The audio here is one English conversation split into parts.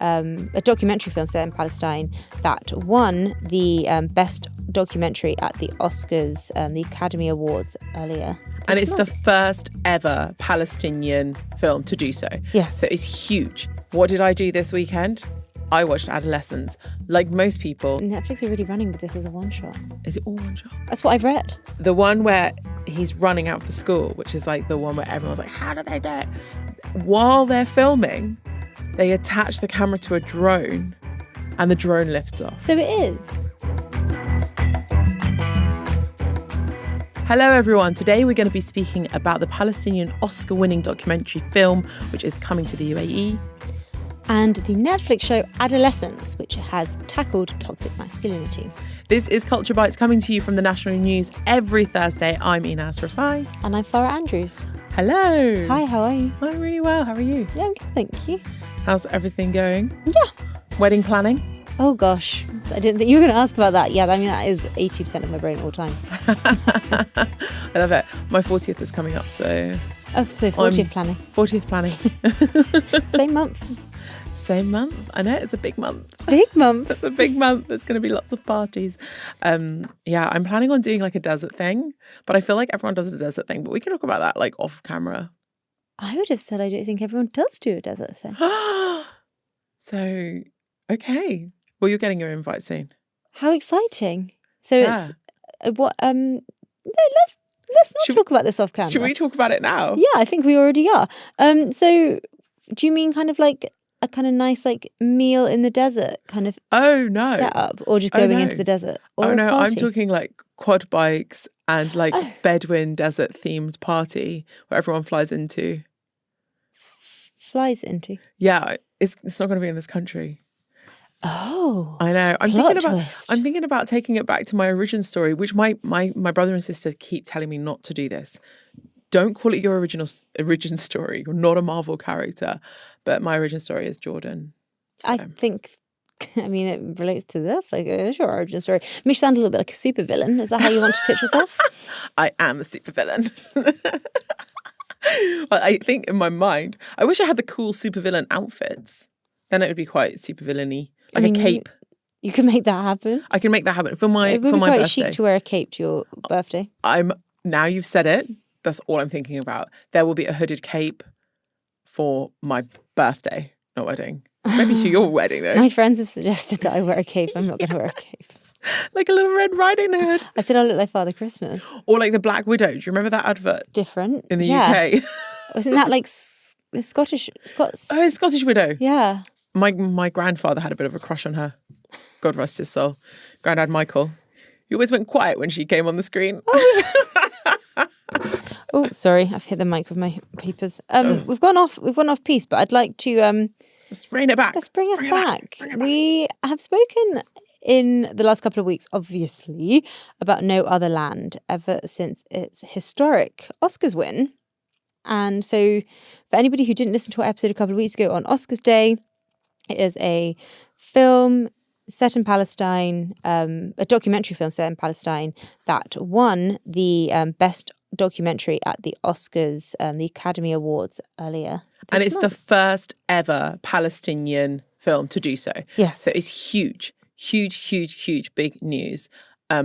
a documentary film set in Palestine that won the best documentary at the Oscars, the Academy Awards earlier. And it's the first ever Palestinian film to do so. Yes. So it's huge. What did I do this weekend? I watched Adolescence. Like most people. Netflix are really running with this as a one-shot. Is it all one shot? That's what I've read. The one where he's running out of the school, which is like the one where everyone's like, how do they do it? While they're filming, they attach the camera to a drone and the drone lifts off. So it is. Hello everyone. Today we're going to be speaking about the Palestinian Oscar-winning documentary film, which is coming to the UAE. And the Netflix show Adolescence, which has tackled toxic masculinity. This is Culture Bites coming to you from the National News every Thursday. I'm Enas and Farah. And I'm Farah Andrews. Hello. Hi, how are you? I'm really well. How are you? Yeah, I'm good, thank you. How's everything going? Yeah. Wedding planning? Oh gosh, I didn't think you were going to ask about that. Yeah, I mean, that is 80% of my brain at all times. I love it. My 40th is coming up, so... Oh, so 40th planning. 40th planning. Same month. Same month. I know, it's a big month. Big month. It's a big month. There's going to be lots of parties. Yeah, I'm planning on doing like a desert thing, but I feel like everyone does a desert thing, but we can talk about that like off camera. I would have said I don't think everyone does do a desert thing. So, okay. Well, you're getting your invite soon. How exciting. So Yeah. it's, what, no, let's not talk about this off camera. Should we talk about it now? Yeah, I think we already are. So do you mean kind of like a kind of nice like meal in the desert kind of setup, or just going into the desert? Or oh no, party? I'm talking like quad bikes and like Bedouin desert themed party where everyone flies into. Flies into? Yeah, it's not going to be in this country. Oh, I know. I'm twist. thinking about taking it back to my origin story, which my brother and sister keep telling me not to do this. Don't call it your origin story. You're not a Marvel character, but my origin story is Jordan. So. I think, I mean, it relates to this. Like, it's your origin story. You sound a little bit like a supervillain. Is that how you want to pitch yourself? I am a supervillain. Well, I think in my mind, I wish I had the cool supervillain outfits. Then it would be quite supervillainy, like a cape. You can make that happen. I can make that happen for my it would for be my quite birthday. chic to wear a cape to your birthday. Now you've said it. That's all I'm thinking about. There will be a hooded cape for my birthday, not wedding. Maybe to your wedding though. My friends have suggested that I wear a cape. I'm not going to wear a cape. Like a little Red Riding Hood. I said I look like Father Christmas. Or like the Black Widow. Do you remember that advert? Different. In the UK. Wasn't that like the Scots? Oh, Scottish Widow. Yeah. My grandfather had a bit of a crush on her. God rest his soul. Grandad Michael. He always went quiet when she came on the screen. Oh, sorry, I've hit the mic with my papers. We've gone off piece, but I'd like to let's bring it back. Let's bring us back. We have spoken in the last couple of weeks, obviously, about No Other Land ever since its historic Oscars win. And so for anybody who didn't listen to our episode a couple of weeks ago on Oscars Day, it is a film set in Palestine, a documentary film set in Palestine that won the best documentary at the Oscars, the Academy Awards earlier. And it's the first ever Palestinian film to do so. Yes. So it's huge, big news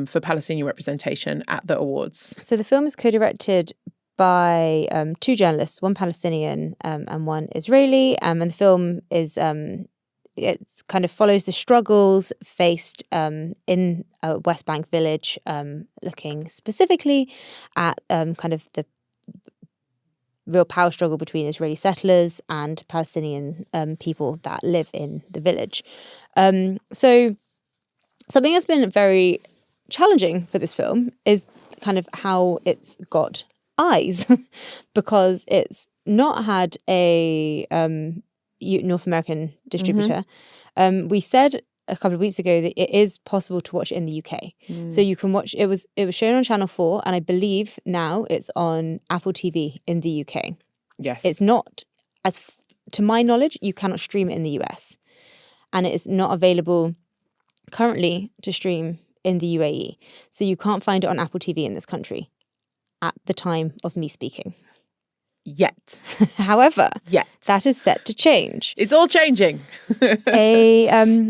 for Palestinian representation at the awards. So the film is co-directed by two journalists, one Palestinian and one Israeli. And the film is... it kind of follows the struggles faced in a West Bank village, looking specifically at kind of the real power struggle between Israeli settlers and Palestinian people that live in the village. So something that's been very challenging for this film is kind of how it's got eyes, because it's not had a... North American distributor. Mm-hmm. We said a couple of weeks ago that it is possible to watch it in the UK. So you can watch it was shown on Channel 4, and I believe now it's on Apple TV in the UK. Yes. It's not, to my knowledge, you cannot stream it in the US. And it is not available currently to stream in the UAE. So you can't find it on Apple TV in this country at the time of me speaking. Yet. However, Yet. that is set to change. It's all changing. A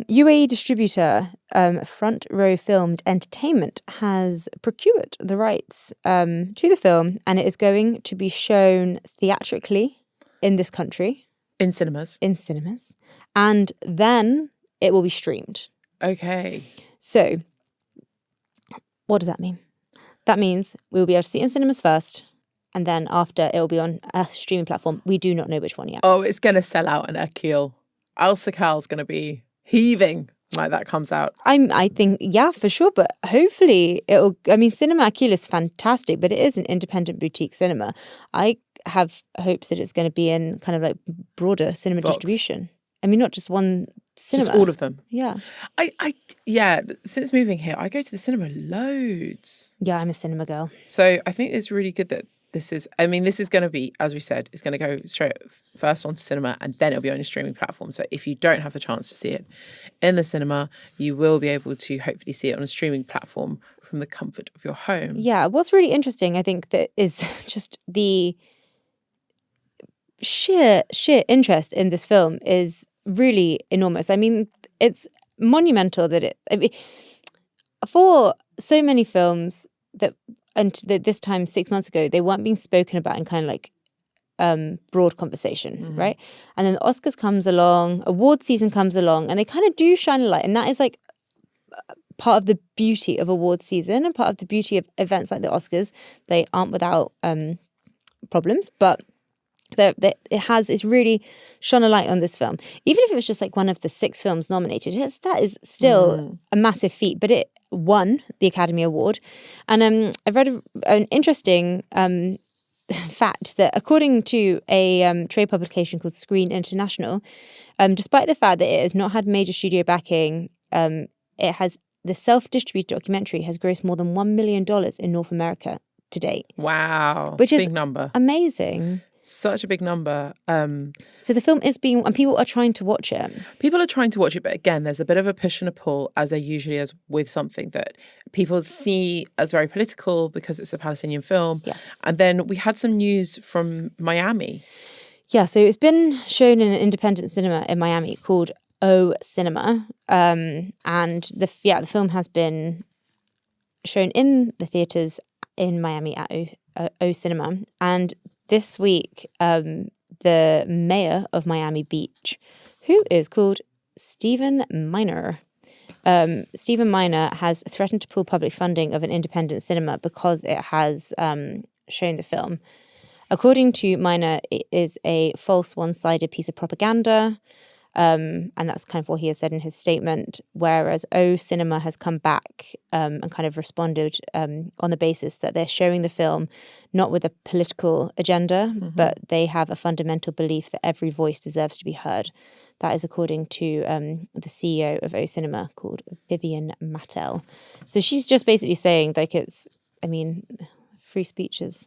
UAE distributor, Front Row Filmed Entertainment, has procured the rights to the film, and it is going to be shown theatrically in this country. In cinemas. And then it will be streamed. Okay. So, what does that mean? That means we'll be able to see it in cinemas first, and then after it will be on a streaming platform. We do not know which one yet. Oh, it's going to sell out an Akil. Al Sakal's going to be heaving like that comes out. I think, yeah, for sure. But hopefully Cinema Akil is fantastic, but it is an independent boutique cinema. I have hopes that it's going to be in kind of like broader cinema distribution. I mean, not just one cinema. Just all of them. Yeah. Yeah, since moving here, I go to the cinema loads. Yeah, I'm a cinema girl. So I think it's really good that this is going to be, as we said, it's going to go straight first onto cinema and then it'll be on your streaming platform. So if you don't have the chance to see it in the cinema, you will be able to hopefully see it on a streaming platform from the comfort of your home. Yeah, what's really interesting, I think, that is just the sheer interest in this film is really enormous. I mean, it's monumental that for so many films that this time 6 months ago, they weren't being spoken about in kind of like broad conversation, right? And then the Oscars comes along, award season comes along, and they kind of do shine a light. And that is like part of the beauty of award season and part of the beauty of events like the Oscars. They aren't without problems, but it's really shone a light on this film. Even if it was just like one of the 6 films nominated, that is still a massive feat. But it won the Academy Award. And I've read an interesting fact that according to a trade publication called Screen International, despite the fact that it has not had major studio backing, the self-distributed documentary has grossed more than $1 million in North America to date. Wow. Which is big number. Amazing. Such a big number. So the film is and people are trying to watch it. People are trying to watch it, but again, there's a bit of a push and a pull, as there usually is with something that people see as very political because it's a Palestinian film. Yeah. And then we had some news from Miami. Yeah, so it's been shown in an independent cinema in Miami called O Cinema. And the film has been shown in the theaters in Miami at O Cinema. And this week, the mayor of Miami Beach, who is called Stephen Miner, has threatened to pull public funding of an independent cinema because it has shown the film. According to Miner, it is a false, one-sided piece of propaganda. And that's kind of what he has said in his statement, whereas O Cinema has come back and kind of responded on the basis that they're showing the film not with a political agenda, but they have a fundamental belief that every voice deserves to be heard. That is according to the CEO of O Cinema, called Vivian Mattel. So she's just basically saying like free speech is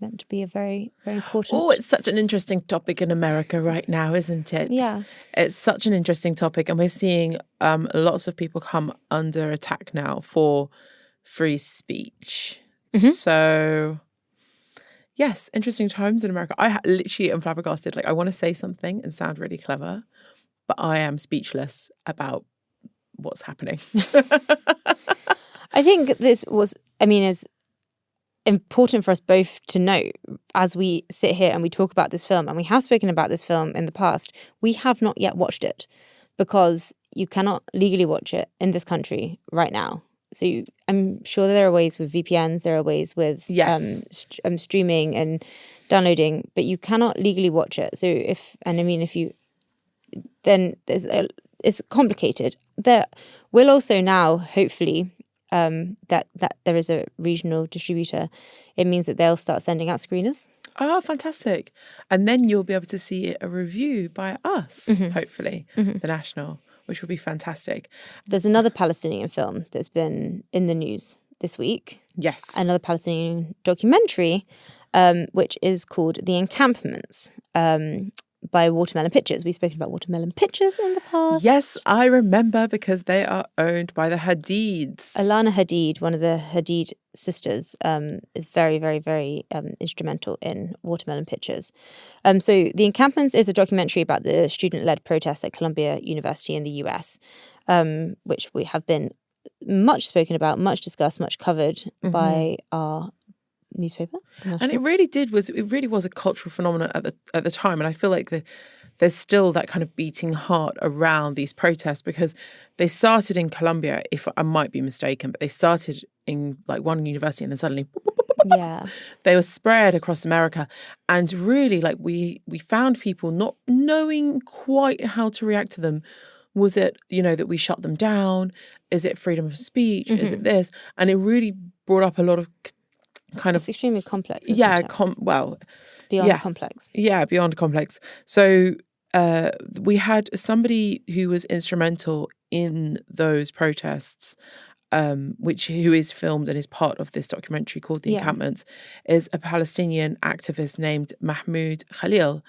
meant to be a very, very important... Oh, it's such an interesting topic in America right now, isn't it? Yeah. It's such an interesting topic, and we're seeing lots of people come under attack now for free speech. So, yes, interesting times in America. I literally am flabbergasted. Like, I want to say something and sound really clever, but I am speechless about what's happening. I think this is important for us both to note as we sit here and we talk about this film, and we have spoken about this film in the past. We have not yet watched it because you cannot legally watch it in this country right now. So I'm sure there are ways with VPNs, there are ways with streaming and downloading, but you cannot legally watch it. So it's complicated. There will also now hopefully that there is a regional distributor. It means that they'll start sending out screeners. Oh, fantastic. And then you'll be able to see a review by us, hopefully, the National, which will be fantastic. There's another Palestinian film that's been in the news this week. Yes. Another Palestinian documentary, which is called The Encampments. by Watermelon Pictures. We've spoken about Watermelon Pictures in the past. Yes, I remember, because they are owned by the Hadids. Alana Hadid, one of the Hadid sisters, is very, very, very instrumental in Watermelon Pictures. So The Encampments is a documentary about the student-led protests at Columbia University in the US, which we have been much spoken about, much discussed, much covered by our newspaper. And it really was a cultural phenomenon at the time. And I feel like there's still that kind of beating heart around these protests, because they started in Columbia, if I might be mistaken, but they started in like one university, and then suddenly they were spread across America. And really, like, we found people not knowing quite how to react to them. Was it, that we shut them down? Is it freedom of speech? Is it this? And it really brought up a lot of it's extremely complex. Beyond complex. Yeah, beyond complex. So we had somebody who was instrumental in those protests, who is filmed and is part of this documentary called The Encampments, is a Palestinian activist named Mahmoud Khalil.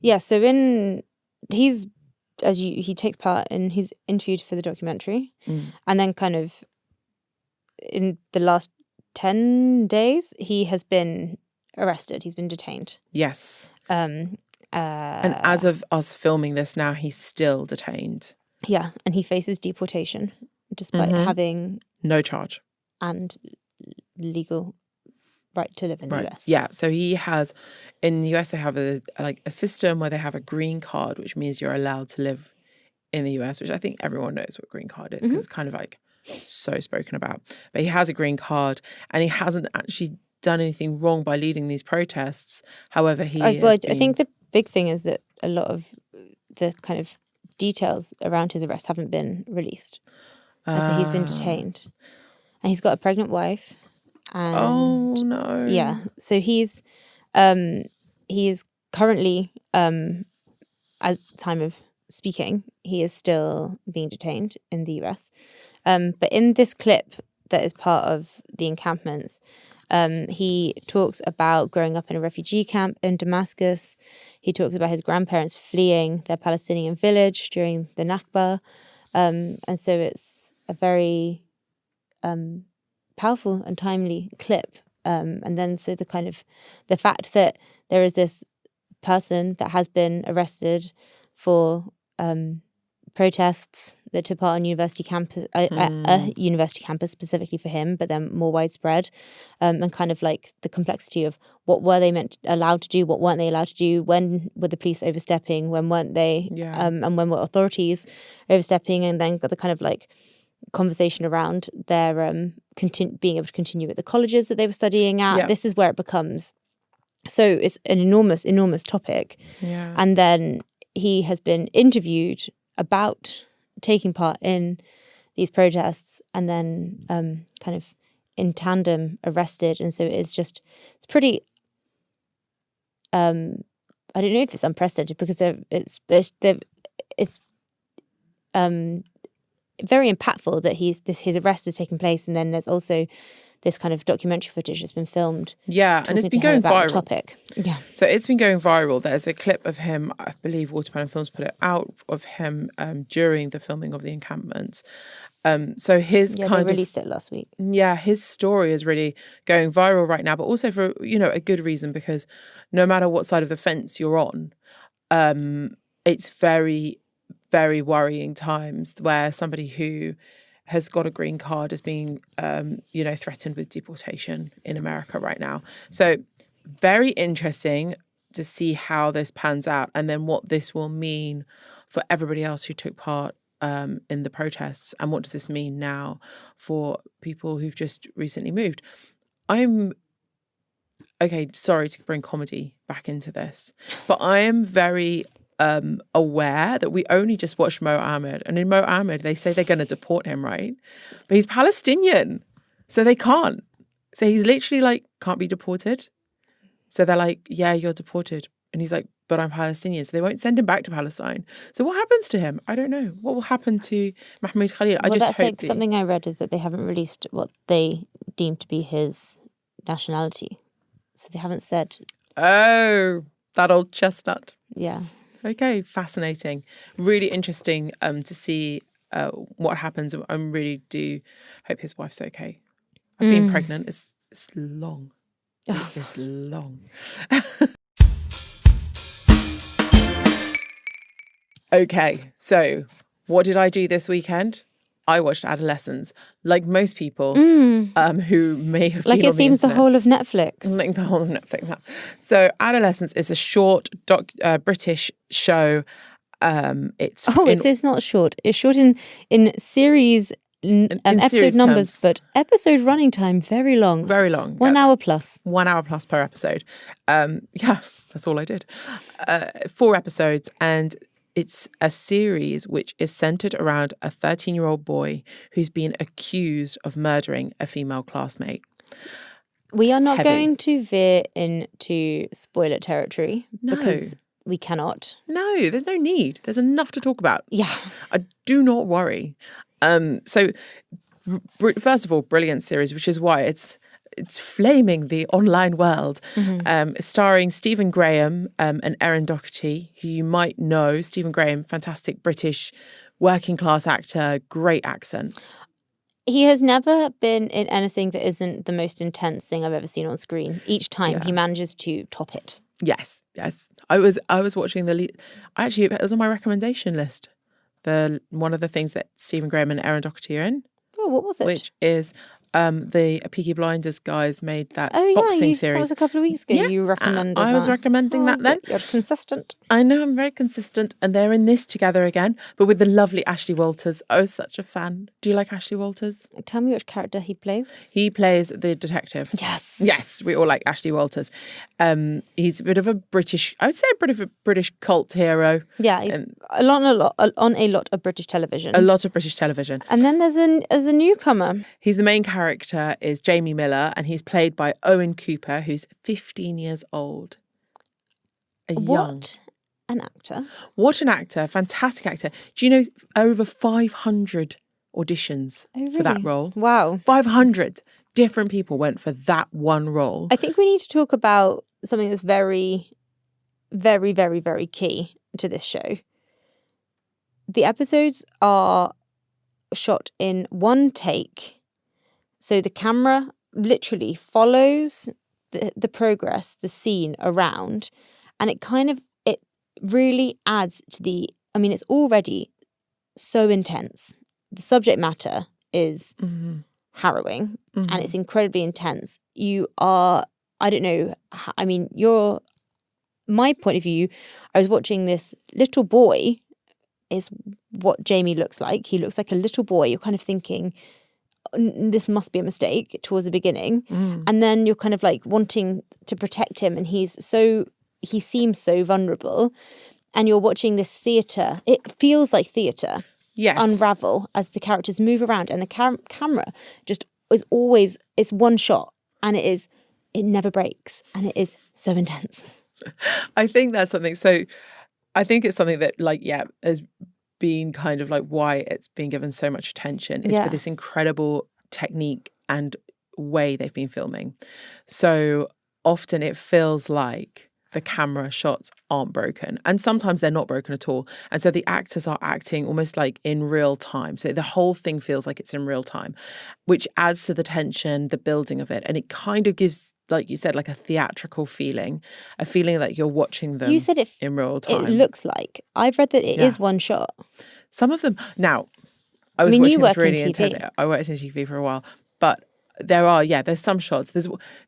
Yeah, so he takes part and he's interviewed for the documentary, and then kind of in the last 10 days he has been arrested. He's been detained. Yes. And as of us filming this now, he's still detained. Yeah, and he faces deportation despite having no charge and legal right to live in the US. Yeah, so he has, in the US they have a system where they have a green card, which means you're allowed to live in the US, which I think everyone knows what green card is, because it's kind of like so spoken about. But he has a green card, and he hasn't actually done anything wrong by leading these protests. However, I think the big thing is that a lot of the kind of details around his arrest haven't been released. And so he's been detained, and he's got a pregnant wife. And oh no! Yeah, so he is currently, at time of speaking, he is still being detained in the US. But in this clip that is part of The Encampments, he talks about growing up in a refugee camp in Damascus. He talks about his grandparents fleeing their Palestinian village during the Nakba. And so it's a very powerful and timely clip. And then so the fact that there is this person that has been arrested for protests that took part on university campus, a university campus specifically for him, but then more widespread, and kind of like the complexity of what were they allowed to do, what weren't they allowed to do, when were the police overstepping, when weren't they, and when were authorities overstepping, and then got the kind of like conversation around their being able to continue at the colleges that they were studying at. Yeah. This is where it becomes, so it's an enormous topic. Yeah. And then he has been interviewed about taking part in these protests, and then kind of in tandem arrested. And so it's pretty, I don't know if it's unprecedented, because it's very impactful that his arrest is taking place, and then there's also this kind of documentary footage that's been filmed. Yeah, and it's been going viral. Topic. Yeah. So it's been going viral. There's a clip of him, I believe Watermelon Films put it out, of him during the filming of The Encampments. So his they released it last week. Yeah, his story is really going viral right now, but also for, a good reason, because no matter what side of the fence you're on, it's very, very worrying times where somebody who has got a green card is being, threatened with deportation in America right now. So very interesting to see how this pans out, and then what this will mean for everybody else who took part in the protests, and what does this mean now for people who've just recently moved. Sorry to bring comedy back into this, but I am very aware that we only just watched Mo Ahmed, and in Mo Ahmed they say they're going to deport him, right? But he's Palestinian, so they can't. So he's literally like, can't be deported. So they're like, yeah, you're deported, and he's like, but I'm Palestinian, so they won't send him back to Palestine. So what happens to him? I don't know. What will happen to Mahmoud Khalil? Something I read is that they haven't released what they deem to be his nationality, so they haven't said. Oh, that old chestnut. Yeah. Okay, fascinating. Really interesting to see what happens. I really do hope his wife's okay. I've been pregnant. It's long. It's long. Okay, so what did I do this weekend? I watched Adolescence, like most people who may have Like been it on the seems the internet. whole of Netflix. Like the whole of Netflix now. So Adolescence is a short British show. It's It's not short. It's short in series in episode series numbers, terms. but episode running time very long. Very long. 1 hour plus. 1 hour plus per episode. Yeah, that's all I did. 4 episodes, and it's a series which is centered around a 13-year-old boy who's been accused of murdering a female classmate. We are not Heavy. going to veer into spoiler territory No. because we cannot. No, there's no need. There's enough to talk about. Yeah. Do not worry. So, first of all, brilliant series, which is why it's flaming the online world. Starring Stephen Graham and Erin Doherty, who you might know. Stephen Graham, fantastic British working class actor, great accent. He has never been in anything that isn't the most intense thing I've ever seen on screen. Each time he manages to top it. Yes. I was watching actually, it was on my recommendation list. One of the things that Stephen Graham and Erin Doherty are in. Oh, what was it? Which is the Peaky Blinders guys made that boxing boxing series. That series. was a couple of weeks ago. Yeah, You recommended I was that. recommending that then. You're consistent. I know, I'm very consistent, and they're in this together again, but with the lovely Ashley Walters. I was such a fan. Do you like Ashley Walters? Tell me which character he plays. He plays the detective. Yes, we all like Ashley Walters. He's a bit of a British, I would say a bit of a British cult hero. Yeah, he's on a lot of British television. A lot of British television. And then there's a newcomer. The main character is Jamie Miller, and he's played by Owen Cooper, who's 15 years old. What an actor. What an actor. Fantastic actor. Do you know over 500 auditions for that role? Wow. 500 different people went for that one role. I think we need to talk about something that's very, very, very, very key to this show. The episodes are shot in one take. So the camera literally follows the progress, the scene around, and it really adds to it's already so intense. The subject matter is harrowing and it's incredibly intense. My point of view, I was watching this little boy is what Jamie looks like. He looks like a little boy. You're kind of thinking, this must be a mistake towards the beginning. And then you're kind of like wanting to protect him, and he seems so vulnerable. And you're watching this theatre. It feels like theatre. Yes. Unravel as the characters move around, and the camera just is always, it's one shot, and it never breaks, and it is so intense. I think that's something. So I think it's something that has been kind of like why it's been given so much attention is for this incredible technique and way they've been filming. So often it feels like the camera shots aren't broken, and sometimes they're not broken at all. And so the actors are acting almost like in real time. So the whole thing feels like it's in real time, which adds to the tension, the building of it. And it kind of gives, like you said, like a theatrical feeling, a feeling that you're watching them. You said it in real time. It looks like. I've read that it is one shot. Some of them. Now, I was watching this really in intense. TV. I worked in TV for a while, but there's some shots.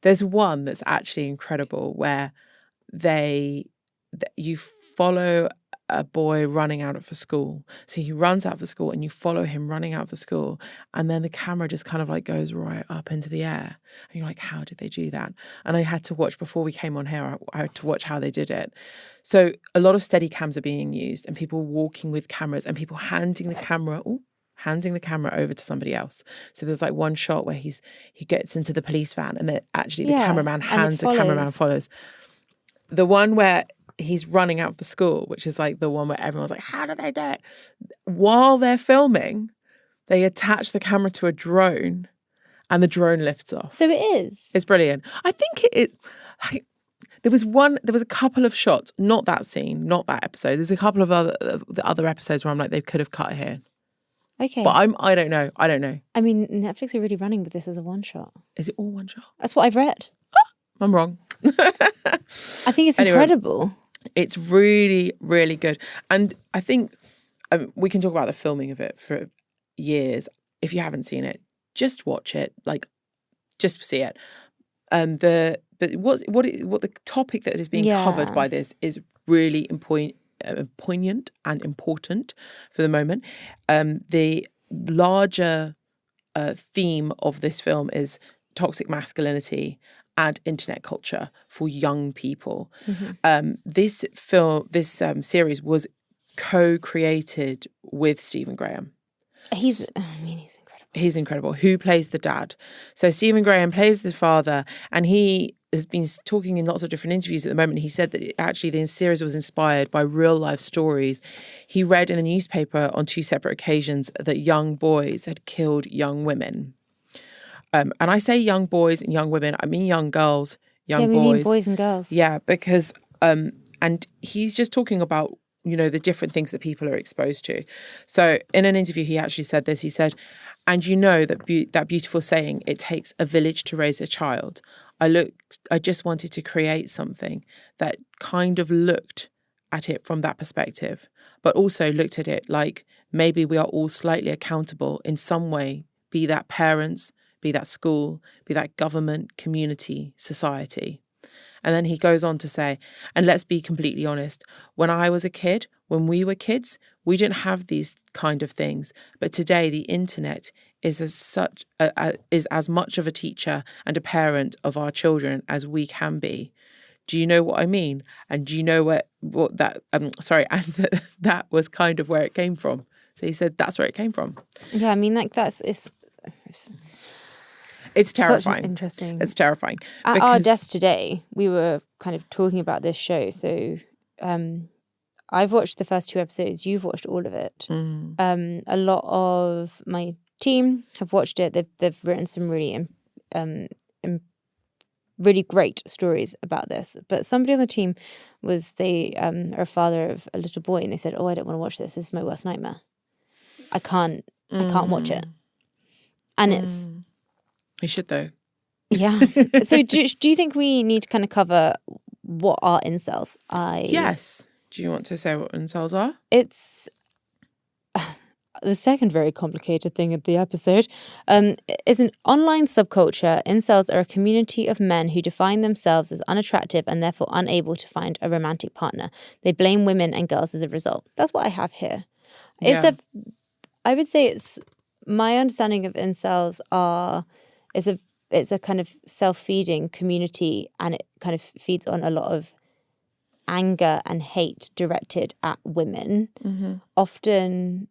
There's one that's actually incredible where you follow a boy running out of a school. So he runs out of the school and you follow him running out of the school, and then the camera just kind of like goes right up into the air. And you're like, how did they do that? And I had to watch, before we came on here, I had to watch how they did it. So a lot of steady cams are being used, and people walking with cameras, and people handing the camera over to somebody else. So there's like one shot where he gets into the police van, and then actually the cameraman hands, the cameraman follows. The one where he's running out of the school, which is like the one where everyone's like, how do they do it? While they're filming, they attach the camera to a drone and the drone lifts off. So it is. It's brilliant. I think it is. There was a couple of shots, not that scene, not that episode. There's a couple of the other episodes where I'm like, they could have cut here. Okay. But I don't know. I mean, Netflix are really running with this as a one shot. Is it all one shot? That's what I've read. I'm wrong. I think it's incredible. It's really, really good. And I think we can talk about the filming of it for years. If you haven't seen it, just watch it. Like, just see it. But what the topic that is being covered by this is really poignant and important for the moment. The larger theme of this film is toxic masculinity and internet culture for young people. This series was co-created with Stephen Graham. He's incredible. He's incredible. Who plays the dad? So Stephen Graham plays the father, and he has been talking in lots of different interviews at the moment. He said that actually the series was inspired by real life stories. He read in the newspaper on 2 separate occasions that young boys had killed young women. And I say young boys and young women, I mean young girls, boys. Mean boys and girls. Yeah, because, and he's just talking about, the different things that people are exposed to. So in an interview, he actually said this. He said, and that beautiful saying, it takes a village to raise a child. I just wanted to create something that kind of looked at it from that perspective, but also looked at it like maybe we are all slightly accountable in some way, be that parents, be that school, be that government, community, society. And then he goes on to say, and let's be completely honest, when we were kids, we didn't have these kind of things. But today the internet is as much of a teacher and a parent of our children as we can be. Do you know what I mean? And do you know what that, and that was kind of where it came from. So he said that's where it came from. Yeah, I mean, like it's terrifying. Interesting. It's terrifying. At our desk today, we were kind of talking about this show. So I've watched the first 2 episodes. You've watched all of it. A lot of my team have watched it. They've written some really really great stories about this. But somebody on the team they are a father of a little boy, and they said, "Oh, I don't want to watch this. This is my worst nightmare. I can't watch it." And it's. We should, though. Yeah. So do you think we need to kind of cover what are incels? Yes. Do you want to say what incels are? It's the second very complicated thing of the episode. Is an online subculture. Incels are a community of men who define themselves as unattractive and therefore unable to find a romantic partner. They blame women and girls as a result. That's what I have here. I would say it's my understanding of incels it's a kind of self-feeding community, and it kind of feeds on a lot of anger and hate directed at women, often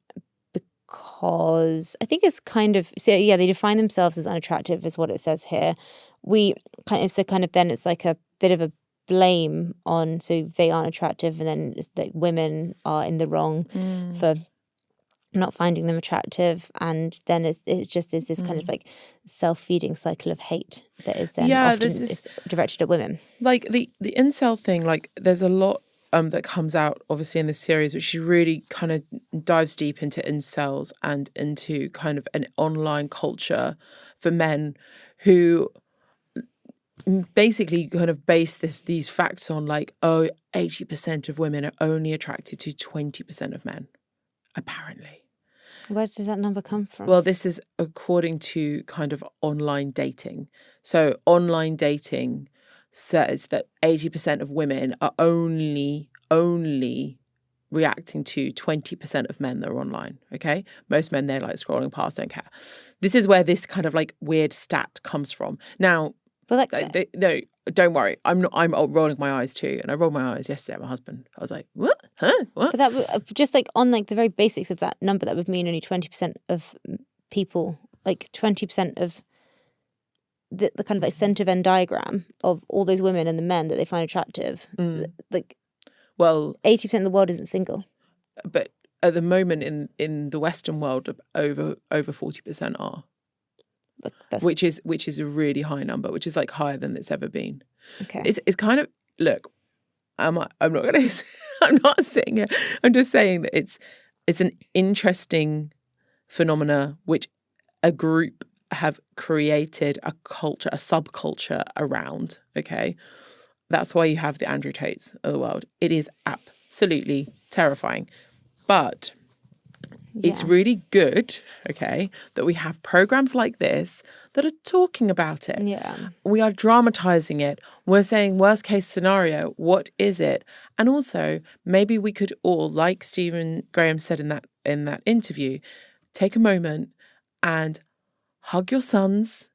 because I think it's kind of, so yeah, they define themselves as unattractive is what it says here. Then it's like a bit of a blame on, so they aren't attractive, and then it's like women are in the wrong for not finding them attractive, and then it just is this kind of like self-feeding cycle of hate that is then often is directed at women. Like the incel thing, like there's a lot that comes out obviously in this series, which she really kind of dives deep into incels and into kind of an online culture for men who basically kind of base these facts on like, 80% of women are only attracted to 20% of men, apparently. Where does that number come from? Well, this is according to kind of online dating. So online dating says that 80% of women are only reacting to 20% of men that are online, okay? Most men, they're like scrolling past, don't care. This is where this kind of like weird stat comes from. Now, but no, don't worry. I'm rolling my eyes too, and I rolled my eyes yesterday at my husband. I was like, "What? Huh? What?" But that would, just like on like the very basics of that number, that would mean only 20% of people, like 20% of the kind of like centre Venn diagram of all those women and the men that they find attractive. Like, well, 80% of the world isn't single. But at the moment in the Western world, over 40% are. Which is a really high number, which is like higher than it's ever been. Okay. It's kind of look, I'm not going to. I'm not saying it. I'm just saying that it's an interesting phenomena which a group have created a culture, a subculture around. Okay, that's why you have the Andrew Tates of the world. It is absolutely terrifying, but it's really good, okay, that we have programs like this that are talking about it. Yeah. We are dramatizing it. We're saying worst case scenario, what is it? And also, maybe we could all, like Stephen Graham said in that interview, take a moment and hug your sons,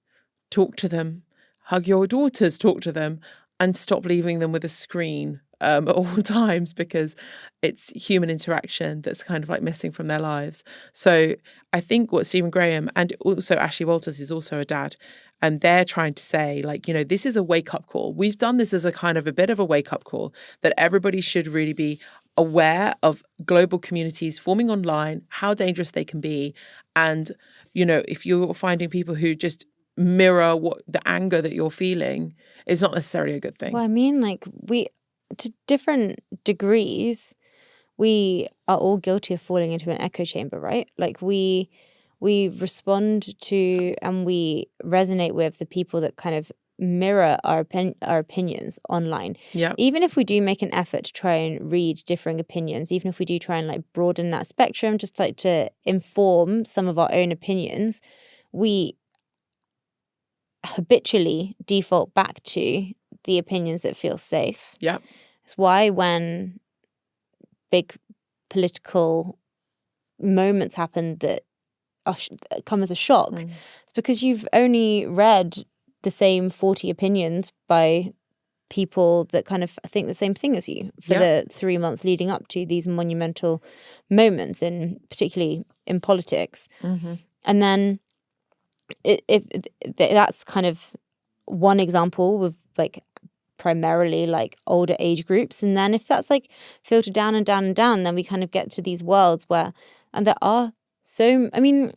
talk to them, hug your daughters, talk to them, and stop leaving them with a screen at all times, because it's human interaction that's kind of like missing from their lives. So I think what Stephen Graham and also Ashley Walters is also a dad, and they're trying to say, like, you know, this is a wake-up call. We've done this as a kind of a bit of a wake-up call that everybody should really be aware of global communities forming online, how dangerous they can be. And, you know, if you're finding people who just mirror what the anger that you're feeling, is not necessarily a good thing. Well, I mean, like, to different degrees, we are all guilty of falling into an echo chamber, right? Like, we respond to and we resonate with the people that kind of mirror our opinions online. Yeah. Even if we do make an effort to try and read differing opinions, even if we do try and like broaden that spectrum, just like to inform some of our own opinions, we habitually default back to the opinions that feel safe. Yeah. It's why when big political moments happen that come as a shock, it's because you've only read the same 40 opinions by people that kind of think the same thing as you for the 3 months leading up to these monumental moments, particularly in politics. And then that's kind of one example with like primarily like older age groups. And then if that's like filtered down and down and down, then we kind of get to these worlds where, and there are so, I mean,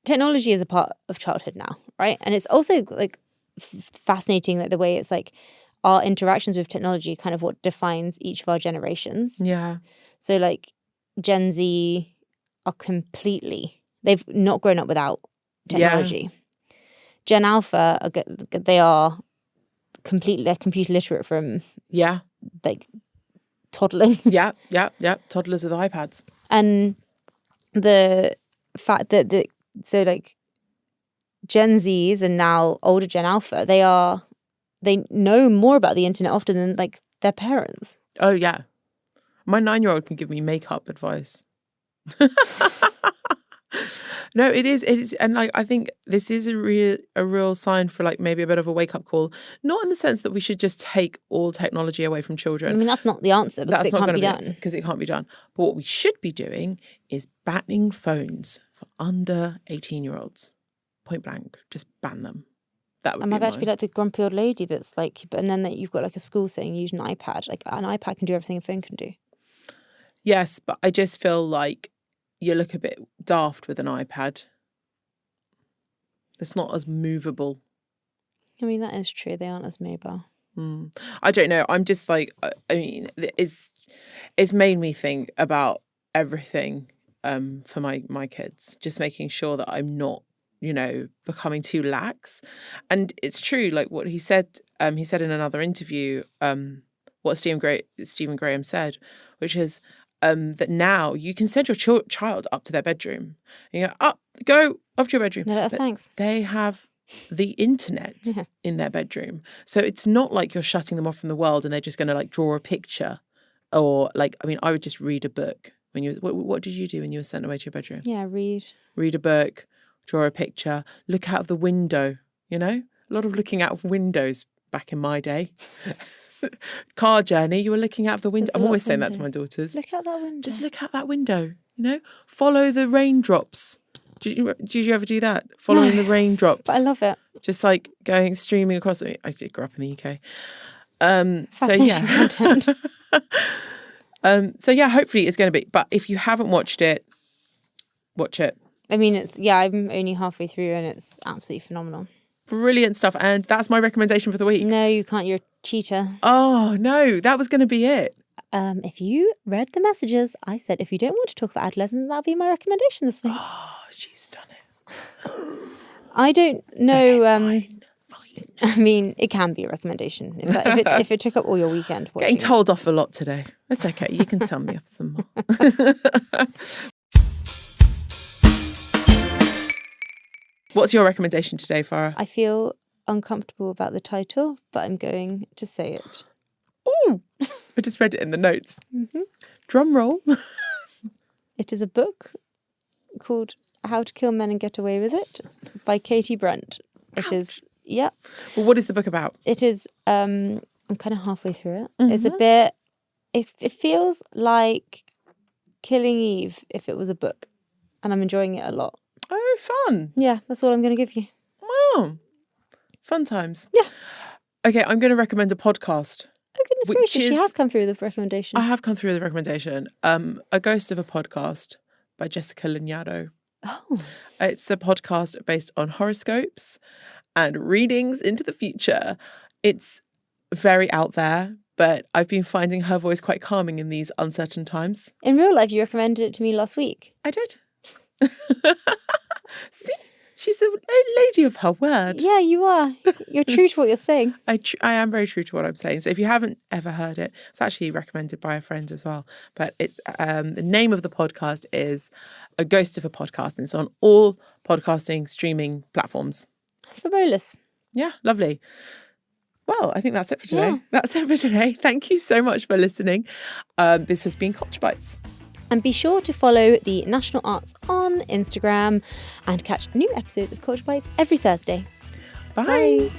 technology is a part of childhood now, right? And it's also like fascinating that the way it's like our interactions with technology kind of what defines each of our generations. Yeah. So like Gen Z are they've not grown up without technology. Gen Alpha, they are they're computer literate from like toddling. Toddlers with iPads. And the fact that so like Gen Zs and now older Gen Alpha, they know more about the internet often than like their parents. Oh yeah, my 9-year-old can give me makeup advice. No, it is, and like I think this is a real sign for like maybe a bit of a wake up call. Not in the sense that we should just take all technology away from children. I mean, that's not the answer because That's it can't be done. Because it can't be done. But what we should be doing is banning phones for under 18-year-olds. Point blank, just ban them. That would Am I about to be like the grumpy old lady that's like, and then that you've got like a school saying use an iPad. Like an iPad can do everything a phone can do. Yes, but I just feel like you look a bit daft with an iPad. It's not as movable. I mean, that is true. They aren't as mobile. I don't know. I'm just like, I mean, it's made me think about everything for my kids. Just making sure that I'm not, you know, becoming too lax. And it's true, like what he said in another interview, what Stephen Graham said, which is that now you can send your child up to their bedroom. And you go off to your bedroom. No, thanks. They have the internet in their bedroom. So it's not like you're shutting them off from the world and they're just going to like draw a picture or like, I mean, I would just read a book. When what did you do when you were sent away to your bedroom? Yeah, Read a book, draw a picture, look out of the window, you know? A lot of looking out of windows back in my day. Car journey, you were looking out of the window. I'm always saying that to my daughters. Look out that window. Just look out that window, you know? Follow the raindrops. Did you ever do that? Following the raindrops. But I love it. Just like streaming across. I did grow up in the UK. Fascinating content. So yeah, hopefully it's going to be. But if you haven't watched it, watch it. I mean, I'm only halfway through and it's absolutely phenomenal. Brilliant stuff. And that's my recommendation for the week. No, you can't. You're Cheater. Oh, no, that was going to be it. If you read the messages, I said, if you don't want to talk about adolescence, that'll be my recommendation this week. Oh, she's done it. I don't know. Fine. I mean, it can be a recommendation if it took up all your weekend watching. Getting told off a lot today. That's okay. You can tell me off some more. What's your recommendation today, Farah? I feel uncomfortable about the title, but I'm going to say it. Oh, I just read it in the notes. Mm-hmm. Drum roll. It is a book called How to Kill Men and Get Away with It by Katie Brent. It is, yeah. Well, what is the book about? It is, I'm kind of halfway through it. Mm-hmm. It's a bit, it feels like Killing Eve if it was a book. And I'm enjoying it a lot. Oh, fun. Yeah, that's all I'm going to give you. Wow. Fun times. Yeah. Okay, I'm going to recommend a podcast. Oh, goodness gracious. She has come through with a recommendation. I have come through with a recommendation. A Ghost of a Podcast by Jessica Lanyadoo. Oh. It's a podcast based on horoscopes and readings into the future. It's very out there, but I've been finding her voice quite calming in these uncertain times. In real life, you recommended it to me last week. I did. See, she's a lady of her word. Yeah, you are. You're true to what you're saying. I am very true to what I'm saying. So if you haven't ever heard it, it's actually recommended by a friend as well. But it's the name of the podcast is A Ghost of a Podcast, and it's on all podcasting streaming platforms. Fabulous. Yeah, lovely. Well, I think that's it for today. Yeah. That's it for today. Thank you so much for listening. This has been Culture Bites. And be sure to follow the National Arts on Instagram and catch new episodes of Culture Bites every Thursday. Bye.